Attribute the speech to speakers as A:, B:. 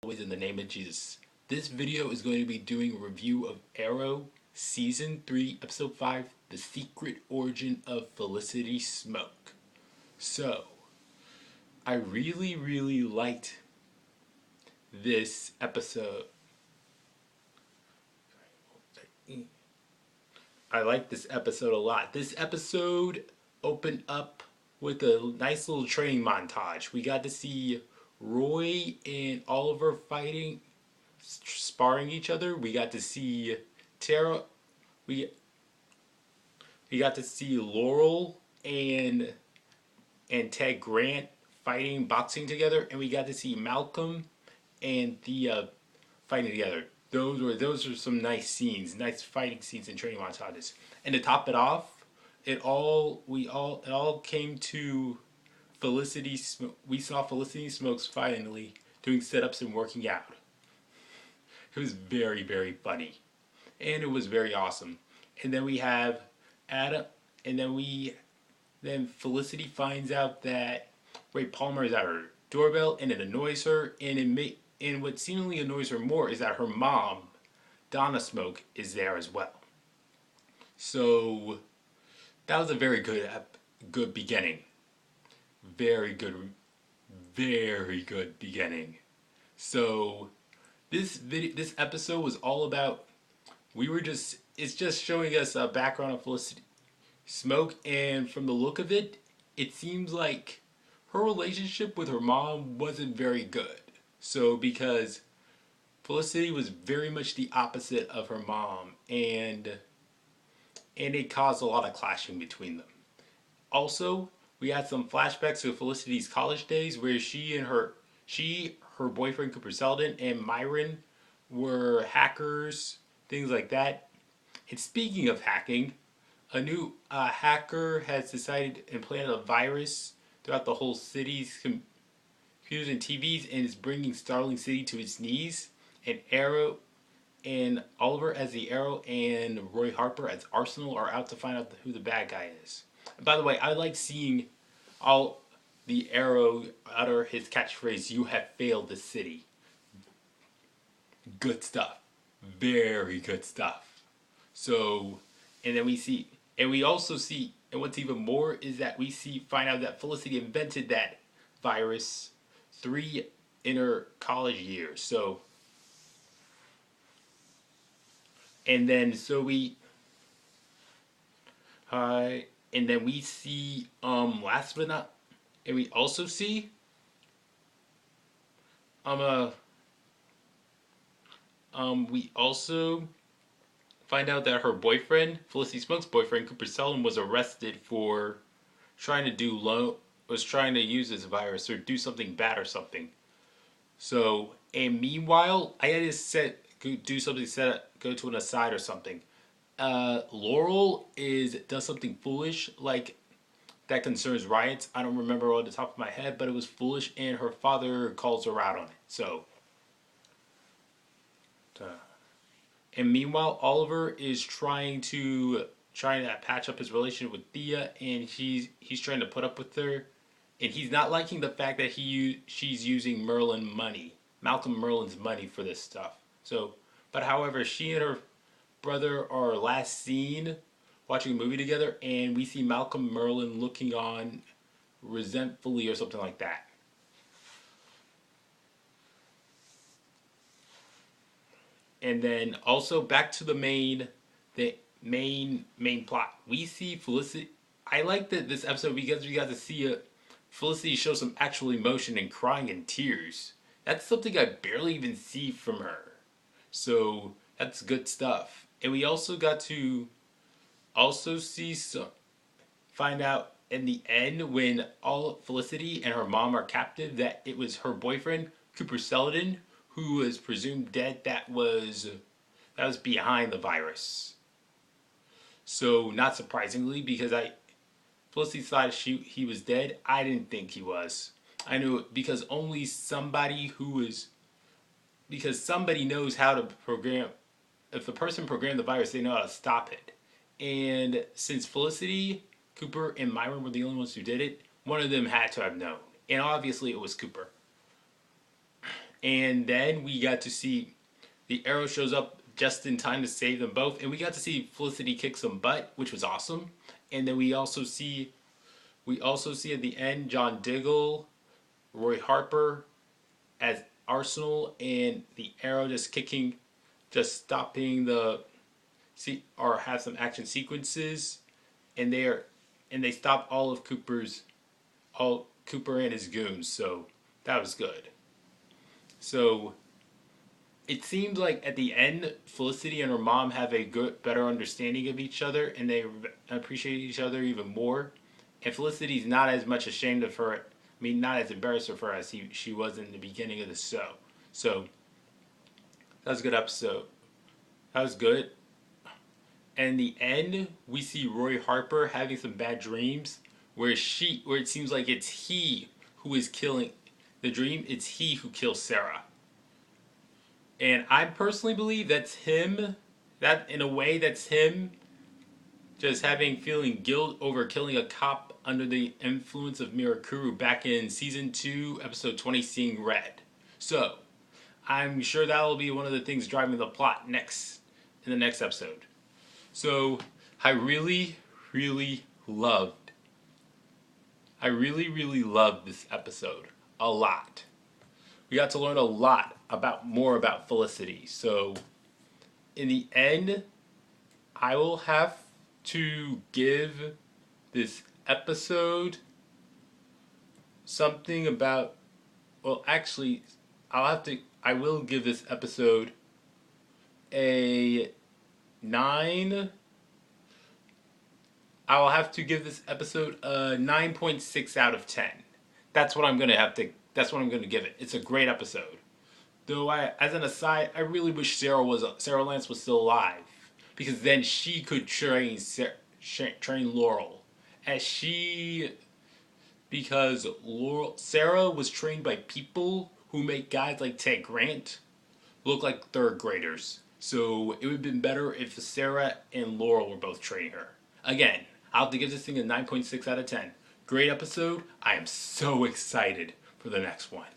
A: always in the name of Jesus. This video is going to be doing a review of Arrow Season 3, Episode 5, The Secret Origin of Felicity Smoak. So, I really liked this episode. I like this episode a lot. This episode opened up with a nice little training montage. We got to see Roy and Oliver fighting, sparring each other. We got to see Tara. We got to see Laurel and Ted Grant fighting, boxing together, and we got to see Malcolm and Thea fighting together. Those are some nice scenes, nice fighting scenes and training montages. And to top it off, it all came to Felicity Smoak. We saw Felicity Smoak's finally doing sit-ups and working out. It was very funny, and it was very awesome. And then we have Adam, and then Felicity finds out that Ray Palmer is at her doorbell, and it annoys her. And what seemingly annoys her more is that her mom, Donna Smoak, is there as well. So that was a very good beginning. Very good beginning. So this episode was all about. It's just showing us a background of Felicity Smoak, and from the look of it, it seems like her relationship with her mom wasn't very good. So because Felicity was very much the opposite of her mom, and it caused a lot of clashing between them. Also, we had some flashbacks to Felicity's college days where her boyfriend Cooper Selden and Myron were hackers, things like that. And speaking of hacking, a new hacker has decided to implant a virus throughout the whole city's computers and TVs, and is bringing Starling City to its knees. And Arrow and Oliver as the Arrow and Roy Harper as Arsenal are out to find out who the bad guy is. And by the way, I like seeing all the Arrow utter his catchphrase, "You have failed the city." Good stuff. Very good stuff. So, and then we also see, and what's even more is that find out that Felicity invented that virus in her college years. So, and then we see last but not, and we also see we also find out that her boyfriend, Felicity Smoak's boyfriend, Cooper Selden, was arrested for trying to use this virus or do something bad or something. So, and meanwhile, I had to go to an aside or something. Laurel does something foolish, like that concerns riots. I don't remember on the top of my head, but it was foolish, and her father calls her out on it. So, and meanwhile, Oliver is trying to patch up his relationship with Thea, and he's trying to put up with her, and he's not liking the fact that she's using Malcolm Merlin's money for this stuff. So, but however, she and her brother are last seen watching a movie together, and we see Malcolm Merlin looking on resentfully or something like that. And then also back to the main plot. We see Felicity. I like this episode because we got to see Felicity show some actual emotion and crying and tears. That's something I barely even see from her. So that's good stuff. And we also got to find out in the end, when all Felicity and her mom are captive, that it was her boyfriend Cooper Selden, who was presumed dead, that was behind the virus. So not surprisingly, because Felicity thought he was dead. I didn't think he was. I knew it because somebody knows how to program. If the person programmed the virus, they know how to stop it. And since Felicity, Cooper, and Myron were the only ones who did it, one of them had to have known. And obviously it was Cooper. And then we got to see the Arrow shows up just in time to save them both, and we got to see Felicity kick some butt, which was awesome. And then we also see at the end John Diggle, Roy Harper as Arsenal, and the Arrow just stopping the or have some action sequences, and they stop all Cooper and his goons. So that was good. So it seemed like at the end, Felicity and her mom have a better understanding of each other, and they appreciate each other even more. And Felicity's not as much ashamed of her. I mean, not as embarrassed of her as she was in the beginning of the show. So that was a good episode. That was good. And in the end, we see Roy Harper having some bad dreams, where it seems like it's he who is killing the dream. It's he who kills Sarah. And I personally believe that's him. That in a way, that's him just feeling guilt over killing a cop under the influence of Mirakuru back in season 2, episode 20, Seeing Red. So I'm sure that'll be one of the things driving the plot in the next episode. So I really, really loved this episode a lot. We got to learn a lot more about Felicity. So in the end, I will have to give this episode something about, well, actually, I will give this episode a 9. I will have to give this episode a 9.6 out of 10. That's what I'm going to give it. It's a great episode. Though as an aside, I really wish Sarah Lance was still alive, because then she could train Laurel, because Sarah was trained by people who make guys like Ted Grant look like third graders. So it would have been better if Sarah and Laurel were both training her. Again, I'll have to give this thing a 9.6 out of 10. Great episode. I am so excited for the next one.